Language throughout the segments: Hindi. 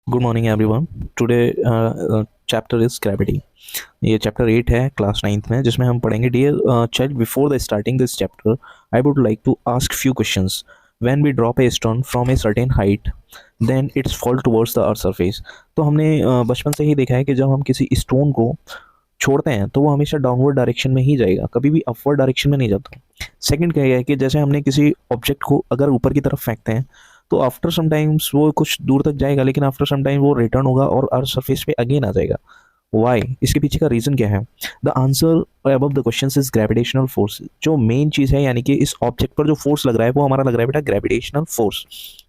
Good morning everyone. Today chapter is gravity. ये चैप्टर 8 है क्लास 9th में, जिसमें हम पढ़ेंगे dear child, before the starting this chapter I would like to ask few questions. When we drop a stone from a certain height then it's fall towards the earth surface. तो हमने बचपन से ही देखा है कि जब हम किसी स्टोन को छोड़ते हैं तो वो हमेशा डाउनवर्ड डायरेक्शन में ही जाएगा, कभी भी अपवर्ड डायरेक्शन में नहीं जाता। सेकंड क्या है कि जैसे हमने किसी ऑब्जेक्ट को अगर ऊपर की तरफ फेंकते हैं तो आफ्टर सम टाइम्स वो कुछ दूर तक जाएगा, लेकिन आफ्टर सम टाइम वो रिटर्न होगा और अर्थ सरफेस पे अगेन आ जाएगा। वाई? इसके पीछे का रीजन क्या है? The answer above the question is gravitational force. जो मेन चीज है, यानी कि इस ऑब्जेक्ट पर जो फोर्स लग रहा है वो हमारा लग रहा है बेटा ग्रेविटेशनल फोर्स,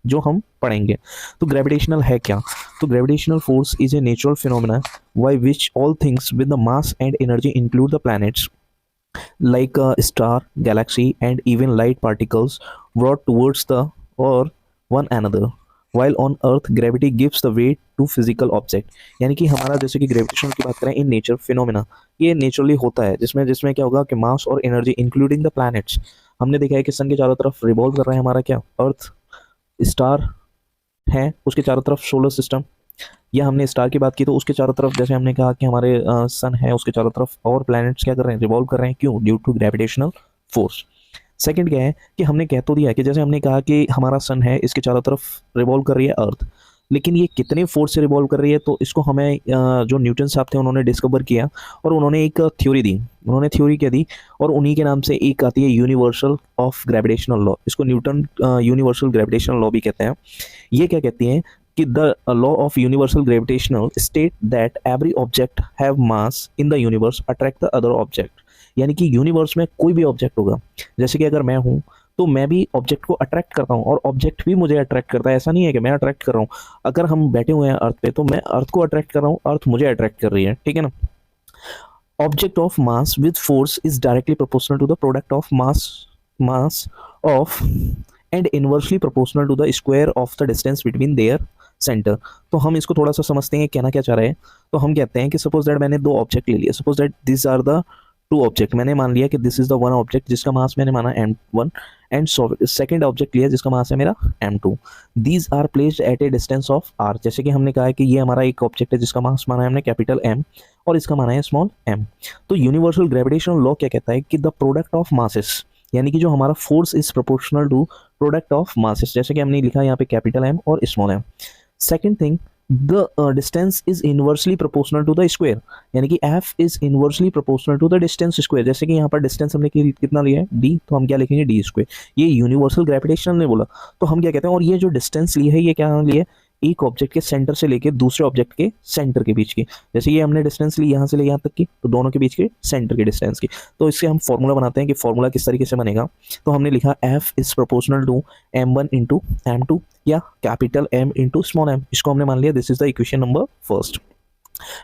जो हम पढ़ेंगे। तो ग्रेविटेशनल है क्या? तो gravitational force is a natural phenomena by which all things with the mass and energy include the planets like a star, galaxy, and even light particles brought towards the or one another. While on Earth, gravity gives the weight to physical object. यानी कि हमारा जैसे कि ग्रेविटेशन की बात करें इन नेचर फिनोमेना, ये नेचुरली होता है, जिसमें जिसमें क्या होगा कि मास और एनर्जी इंक्लूडिंग द प्लैनेट्स। हमने देखा है कि सन के चारों तरफ रिवॉल्व कर रहा है हमारा क्या, अर्थ। स्टार है, उसके चारों तरफ सोलर सिस्टम, या हमने स्टार की बात की तो उसके चारों तरफ जैसे हमने कहा कि हमारे सन है, उसके चारों तरफ और प्लैनेट्स क्या कर रहे हैं, रिवॉल्व कर रहे हैं। क्यों? Due to gravitational force. Second क्या है कि हमने कह तो दिया कि जैसे हमने कहा कि हमारा सन है, इसके चारों तरफ रिवॉल्व कर रही है अर्थ, लेकिन ये कितने फोर्स से रिवॉल्व कर रही है, तो इसको हमें जो न्यूटन साहब थे उन्होंने डिस्कवर किया और उन्होंने एक थ्योरी दी। उन्होंने थ्योरी क्या दी? और उन्हीं के नाम से एक आती है यूनिवर्सल ऑफ ग्रेविटेशनल लॉ। इसको न्यूटन यूनिवर्सल ग्रेविटेशनल लॉ भी कहते हैं। ये क्या कहती है कि the law of universal gravitational state that every object have mass in the universe attract the other object. यानी कि यूनिवर्स में कोई भी ऑब्जेक्ट होगा, जैसे कि अगर मैं हूँ तो मैं भी ऑब्जेक्ट को अट्रैक्ट करता हूँ और ऑब्जेक्ट भी मुझे अट्रैक्ट करता है। ऐसा नहीं है कि मैं अट्रैक्ट कर रहा हूँ। अगर हम बैठे हुए हैं अर्थ पे तो मैं अर्थ को अट्रैक्ट कर रहा हूँ, अर्थ मुझे अट्रैक्ट कर रही है, ठीक है ना। Object of mass with force is directly proportional to the product of mass of and inversely proportional to the square of the distance between their centre. तो हम इसको थोड़ा सा समझते हैं कहना क्या चाह रहे हैं। तो हम कहते हैं कि सपोज दैट मैंने दो ऑब्जेक्ट ले लिया, suppose that this are the two object. मैंने मान लिया कि this is the one object जिसका मास मैंने माना m1 एंड सेकंड ऑब्जेक्ट लिया जिसका मास है मेरा m2। These are placed at a distance of r। जैसे कि हमने कहा है कि ये हमारा एक ऑब्जेक्ट है जिसका मास माना है हमने कैपिटल M और इसका माना है स्मॉल m। तो यूनिवर्सल ग्रेविटेशनल लॉ क्या कहता है कि द प्रोडक्ट ऑफ मासेस, यानी कि जो हमारा force is proportional to product of masses, जैसे कि हमने लिखा यहाँ पे कैपिटल M और small m। Second thing, the distance is inversely proportional to the square, यानी कि f is inversely proportional to the distance square. जैसे कि यहाँ पर डिस्टेंस हमने कितना लिया है d, तो हम क्या लिखेंगे d स्क्वायर। ये यूनिवर्सल ग्रेविटेशन ने बोला। तो हम क्या कहते हैं, और ये जो डिस्टेंस ली है ये क्या ली है, एक ऑब्जेक्ट के सेंटर से लेके दूसरे ऑब्जेक्ट के सेंटर के बीच की। जैसे ये हमने डिस्टेंस ली यहाँ से ले यहाँ तक की, तो दोनों के बीच के सेंटर की डिस्टेंस की। तो इससे हम फॉर्मूला बनाते हैं कि फॉर्मूला किस तरीके से बनेगा। तो हमने लिखा f is proportional to m1 into m2 या capital M into small m। इसको हमने मान लिया, this is the equation number first.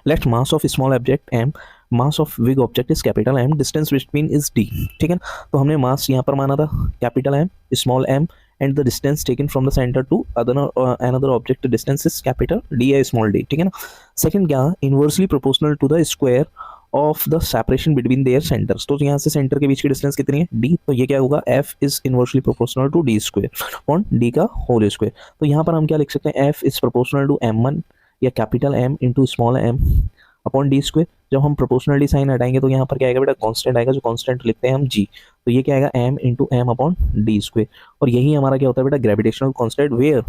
Let mass of small object m, mass of big object is capital M, distance between is d, ठीक है। तो हमने मास यहाँ पर माना था capital M small m and the distance taken from the center to another object, the distance is capital D या small d, ठीक है ना। सेकंड क्या, inversely proportional to the square of the separation between their centres. तो यहाँ से सेंटर के बीच की डिस्टेंस कितनी है d, तो ये क्या होगा f is inversely proportional to d square upon d का होल स्क्वायर। तो यहाँ पर हम क्या लिख सकते हैं, f is proportional to m1 या capital M into small m upon D square. जब हम प्रोपोर्शनली साइन हटाएंगे तो यहाँ पर क्या आएगा बेटा, कांस्टेंट आएगा, जो कांस्टेंट लिखते हैं हम g। तो ये क्या आएगा, m into m upon D square. और यही हमारा क्या होता है बेटा, gravitational constant, where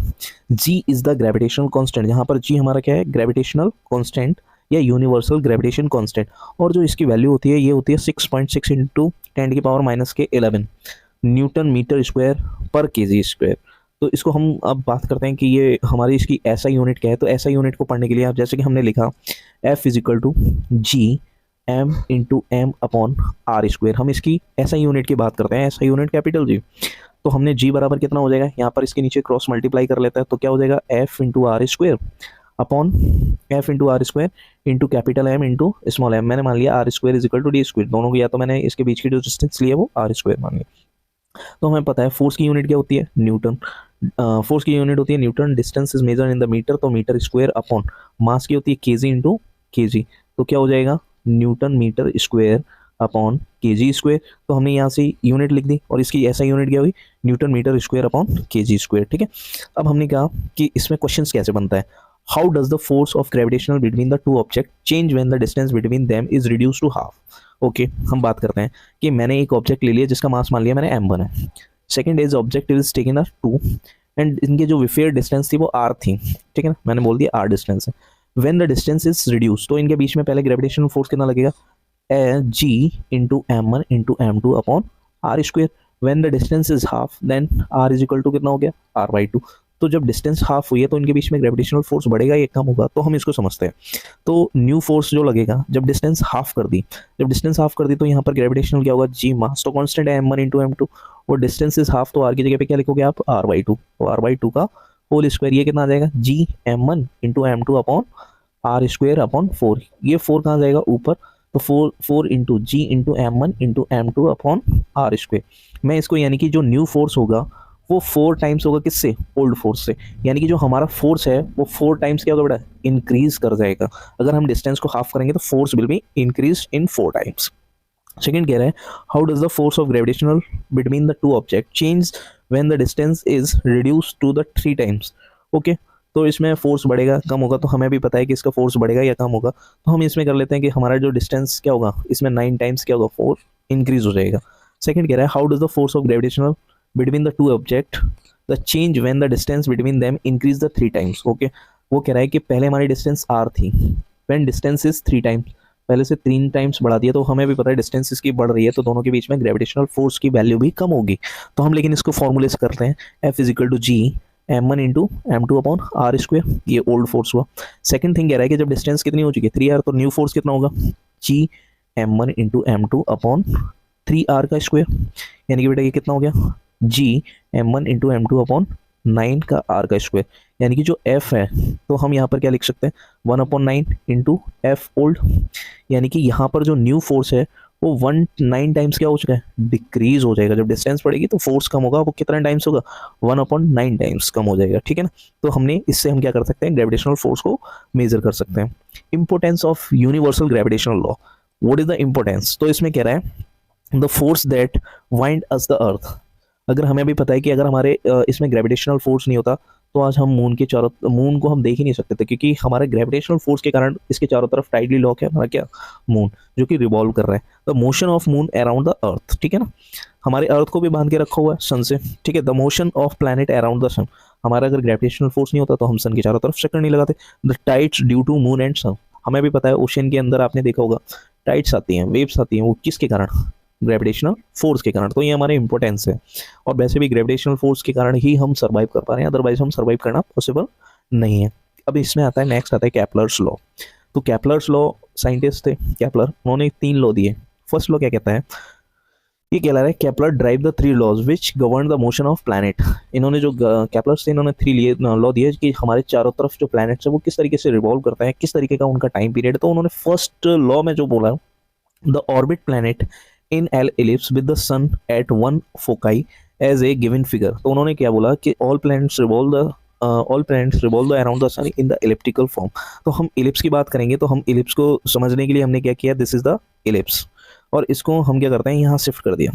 g is the gravitational constant. यहाँ पर g हमारा क्या है, ग्रेविटेशनल कांस्टेंट या यूनिवर्सल ग्रेविटेशन कांस्टेंट। और जो इसकी वैल्यू होती है ये होती है 6.6 इंटू 10⁻⁻11 न्यूटन मीटर स्क्वायर पर केजी स्क्वायर। तो इसको हम अब बात करते हैं कि ये हमारी इसकी ऐसा यूनिट क्या है। तो ऐसा यूनिट को पढ़ने के लिए आप जैसे कि हमने लिखा F is equal to G m into M upon R square. हम इसकी ऐसा यूनिट की बात करते हैं, ऐसा यूनिट कैपिटल G। तो हमने G बराबर कितना हो जाएगा, यहाँ पर इसके नीचे क्रॉस मल्टीप्लाई कर लेता है, तो क्या हो जाएगा F into R square upon F into R square into capital M into small m। मैंने मान लिया R square is equal to D square, दोनों को, या तो मैंने इसके बीच की जो डिस्टेंस लिया वो आर स्क्वायर मान लिया। तो हमें पता है फोर्स की यूनिट क्या होती है, न्यूटन। फोर्स की यूनिट होती है newton, distance is measure in the metre, तो मीटर स्क्वायर अपॉन मास की होती है केजी इंटू केजी। तो क्या हो जाएगा, newton metre square upon KG square. तो हमने यहाँ से यूनिट लिख दी और इसकी ऐसा यूनिट क्या हुई, newton metre square upon KG square, ठीक है। अब हमने कहा कि इसमें क्वेश्चन कैसे बनता है, how does the force of gravitational between the two object change when the distance between them is reduce to half. Okay, हम बात करते हैं कि मैंने एक ऑब्जेक्ट ले लिया जिसका मास मान लिया मैंने m1 है। Second is object is taken a 2 and इनके जो विफेयर डिस्टेंस थी वो r थी, ठीक है ना, मैंने बोल दिया r डिस्टेंस है। When the distance is reduce, तो इनके बीच में पहले ग्रेविटेशनल फोर्स कितना लगेगा, g into m1 into m2 upon r square. When the distance is half then r is equal to कितना हो गया, r/2। तो जब डिस्टेंस हाफ हुई है तो इनके बीच में ग्रेविटेशनल फोर्स बढ़ेगा या कम होगा, तो हम इसको समझते हैं। तो न्यू फोर्स जो लगेगा जब डिस्टेंस हाफ कर दी, जब डिस्टेंस हाफ कर दी तो यहाँ पर ग्रेविटेशनल क्या होगा, g मास तो कांस्टेंट है m1 इंटू m2, और डिस्टेंस इज हाफ तो r की जगह पे क्या लिखोगे आप, r/2। तो r/2 का होल स्क्वायर ये कितना आ जाएगा, g m1 into m2 upon r square upon 4। ये 4 कहाँ जाएगा ऊपर, तो 4 into G into m1 into m2 upon r square. मैं इसको यानी कि जो न्यू फोर्स होगा वो 4 टाइम्स होगा किससे, ओल्ड फोर्स से, यानी कि जो हमारा फोर्स है वो 4 टाइम्स क्या होगा बेटा, इंक्रीज कर जाएगा। अगर हम डिस्टेंस को हाफ करेंगे तो force will be increase in 4 times. Second कह रहा है how does the force of gravitational between the two object change when the distance is reduce to the 3 times. Okay, तो इसमें फोर्स बढ़ेगा कम होगा, तो हमें भी पता है कि इसका फोर्स बढ़ेगा या कम होगा, तो हम इसमें कर लेते हैं कि हमारा जो डिस्टेंस क्या होगा, इसमें 9 टाइम्स क्या होगा, फोर्स इंक्रीज हो जाएगा। सेकंड कह रहा है how does the force of gravitational between the two object the change when the distance between them increase the 3 times. Okay, वो कह रहा है कि पहले हमारी डिस्टेंस r थी, व्हेन डिस्टेंस इज 3 टाइम्स, पहले से 3 टाइम्स बढ़ा दिया, तो हमें भी पता है डिस्टेंस इसकी बढ़ रही है तो दोनों के बीच में ग्रेविटेशनल फोर्स की वैल्यू भी कम होगी। तो हम लेकिन इसको फॉर्मूले से करते हैं, F is equal to G m1 into m2 upon r square, ये ओल्ड फोर्स हुआ। सेकंड थिंग कह रहा है कि जब डिस्टेंस कितनी हो चुकी है 3r, तो न्यू फोर्स कितना होगा, g m1 into m2 upon 3r का स्क्वायर, यानी कि बेटा ये कितना हो गया, g m1 into m2 upon 9 का r का स्क्वायर, यानी कि जो f है तो हम यहाँ पर क्या लिख सकते हैं 1/9 इंटू एफ ओल्ड, यानी कि यहाँ पर जो न्यू फोर्स है वो 9 टाइम्स क्या हो चुका है, डिक्रीज हो जाएगा। जब डिस्टेंस बढ़ेगी तो फोर्स कम होगा, वो कितना टाइम्स होगा, 1/9 टाइम्स कम हो जाएगा, ठीक है ना। तो हमने इससे हम क्या कर सकते हैं, ग्रेविटेशनल फोर्स को मेजर कर सकते हैं। Importance of universal gravitational law, what is the importance, तो इसमें कह रहा है the force that wind us the earth. अगर हमें भी पता है कि अगर हमारे इसमें ग्रेविटेशनल फोर्स नहीं होता तो आज हम मून को हम देख ही नहीं सकते थे, क्योंकि हमारे ग्रेविटेशनल फोर्स के कारण इसके चारों तरफ टाइडली लॉक है हमारा क्या, मून, जो कि रिवॉल्व कर रहा है, the motion of moon around the earth, ठीक है ना। हमारे अर्थ को भी बांध के रखा हुआ है सन से, ठीक है। The motion of planet around the sun, हमारा अगर ग्रेविटेशनल फोर्स नहीं होता तो हम सन के चारों तरफ चक्कर नहीं लगाते। The tides due to moon and sun, हमें भी पता है ओशन के अंदर आपने देखा होगा टाइड्स आती हैं, वेव्स आती हैं, वो किसके कारण, ग्रेविटेशनल फोर्स के कारण। तो ये हमारे इंपॉर्टेंस है, और वैसे भी ग्रेविटेशनल फोर्स के कारण ही हम सर्वाइव कर पा रहे हैं, अदरवाइज हम सर्वाइव करना पॉसिबल नहीं है। अब इसमें आता है, नेक्स्ट आता है केपलर्स लॉ। तो केपलर्स लॉ, साइंटिस्ट थे केपलर, उन्होंने 3 लॉ दिए। फर्स्ट लॉ क्या कहता है, ये कह रहा है Kepler drive the 3 laws which govern the motion of planet. इन्होंने जो केपलर्स थे इन्होंने 3 लॉ दिए कि हमारे चारों तरफ जो प्लैनेट्स है वो किस तरीके से रिवॉल्व करता है, किस तरीके का उनका टाइम पीरियड है। तो उन्होंने फर्स्ट लॉ में जो बोला, the orbit planet in L ellipse with the sun at one foci as a given figure. तो उन्होंने क्या बोला कि all planets revolve around the sun in the elliptical form. तो हम इलिप्स की बात करेंगे, तो हम इलिप्स को समझने के लिए हमने क्या किया, दिस इज द इलिप्स, और इसको हम क्या करते हैं, यहाँ शिफ्ट कर दिया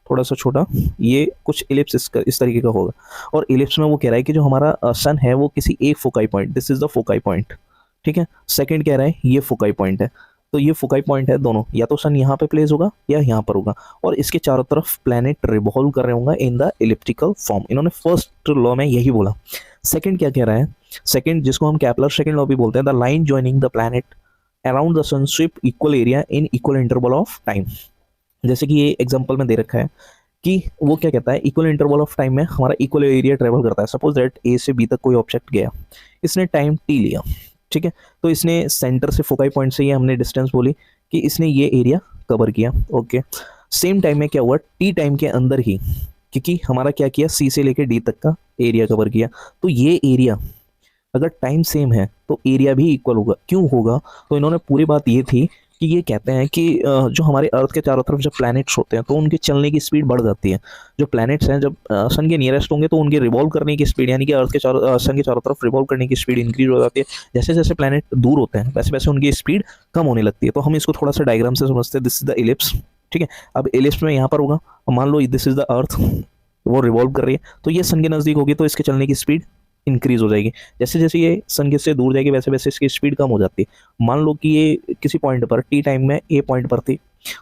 थोड़ा सा छोटा, ये कुछ इलिप्स इस तरीके का होगा। और इलिप्स में वो कह रहा है कि जो हमारा सन है वो किसी एक foci point, this is the foci point, ठीक है। सेकंड कह रहा है ये फोकाई पॉइंट है, तो ये फोकाई पॉइंट है दोनों, या तो सन यहाँ पे प्लेस होगा या यहाँ पर होगा, और इसके चारों तरफ प्लैनेट रिवॉल्व कर रहे होंगे इन द इलिप्टिकल फॉर्म। इन्होंने फर्स्ट लॉ में यही बोला। सेकंड क्या कह रहा है, सेकंड जिसको हम केपलर सेकंड लॉ भी बोलते हैं, the line joining the planet around the sun sweep equal area in equal interval of time. जैसे कि ये एग्जांपल में दे रखा है कि वो क्या कहता है, इक्वल इंटरवल ऑफ टाइम में हमारा इक्वल एरिया ट्रेवल करता है। सपोज दैट ए से बी तक कोई ऑब्जेक्ट गया, इसने टाइम टी लिया, ठीक है। तो इसने सेंटर से फोकाई पॉइंट से ये हमने डिस्टेंस बोली कि इसने ये एरिया कवर किया, ओके। सेम टाइम में क्या हुआ, टी टाइम के अंदर ही, क्योंकि हमारा क्या किया, सी से लेकर डी तक का एरिया कवर किया। तो ये एरिया अगर टाइम सेम है तो एरिया भी इक्वल होगा। क्यों होगा, तो इन्होंने पूरी बात ये थी कि ये कहते हैं कि जो हमारे अर्थ के चारों तरफ जब प्लैनेट्स होते हैं तो उनके चलने की स्पीड बढ़ जाती है। जो प्लैनेट्स हैं जब सन के नियरेस्ट होंगे तो उनके रिवॉल्व करने की स्पीड, यानी कि अर्थ के सन के चारों तरफ रिवॉल्व करने की स्पीड इंक्रीज हो जाती है। जैसे जैसे प्लैनेट दूर होते हैं वैसे वैसे उनकी स्पीड कम होने लगती है। तो हम इसको थोड़ा सा डायग्राम से समझते हैं। दिस इज द इलिप्स, ठीक है। अब इलिप्स में यहाँ पर होगा, मान लो दिस इज द अर्थ, वो रिवॉल्व कर रही है, तो ये सन के नज़दीक होगी तो इसके चलने की स्पीड इंक्रीज हो जाएगी। जैसे जैसे ये सन के से दूर जाएगी वैसे वैसे इसकी स्पीड कम हो जाती है। मान लो कि ये किसी पॉइंट पर टी टाइम में ए पॉइंट पर थी,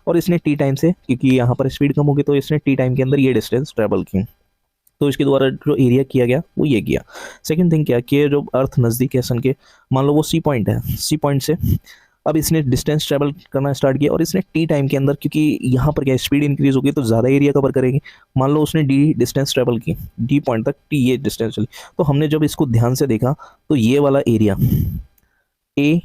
और इसने टी टाइम से, क्योंकि यहाँ पर स्पीड कम होगी, तो इसने टी टाइम के अंदर ये डिस्टेंस ट्रेवल की, तो इसके द्वारा जो एरिया किया गया वो ये किया। सेकंड थिंग क्या कि जो अर्थ नज़दीक है सन के, मान लो वो सी पॉइंट है, सी पॉइंट से अब इसने डिस्टेंस ट्रेवल करना स्टार्ट किया, और इसने टी टाइम के अंदर, क्योंकि यहाँ पर क्या स्पीड इंक्रीज होगी तो ज़्यादा एरिया कवर करेगी। मान लो उसने डी डिस्टेंस ट्रेवल की, डी पॉइंट तक टी ये डिस्टेंस चली, तो हमने जब इसको ध्यान से देखा तो ये वाला एरिया ए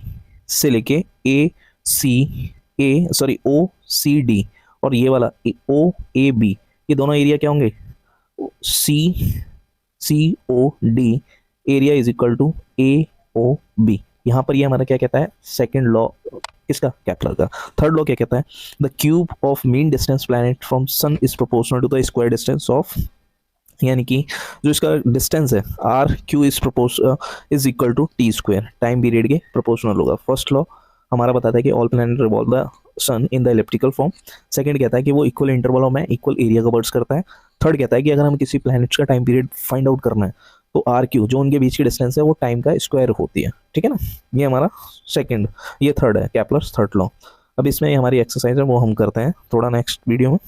से लेके ए सी ए सॉरी ओ सी डी, और ये वाला ओ ए बी, ये दोनों एरिया क्या होंगे, C C O D area is equal to A O B. यहाँ पर ये हमारा क्या कहता है, सेकेंड लॉ किसका, केपलर का। थर्ड लॉ क्या कहता है, the cube of mean distance planet from sun is proportional to the square distance of, यानी कि जो इसका डिस्टेंस है R cube is equal to T square, time period के प्रोपोर्शनल होगा। फर्स्ट लॉ हमारा बताता है कि all planet revolve the sun in the elliptical form. Second कहता है कि वो इक्वल इंटरवल में इक्वल एरिया कवर्स करता है। थर्ड कहता है कि अगर हम किसी प्लैनेट्स का टाइम पीरियड फाइंड आउट करना है तो आर क्यू जो उनके बीच की डिस्टेंस है वो टाइम का स्क्वायर होती है। ठीक है ना, ये हमारा सेकंड, ये थर्ड है केपलर्स थर्ड लॉ। अब इसमें हमारी एक्सरसाइज है वो हम करते हैं थोड़ा नेक्स्ट वीडियो में।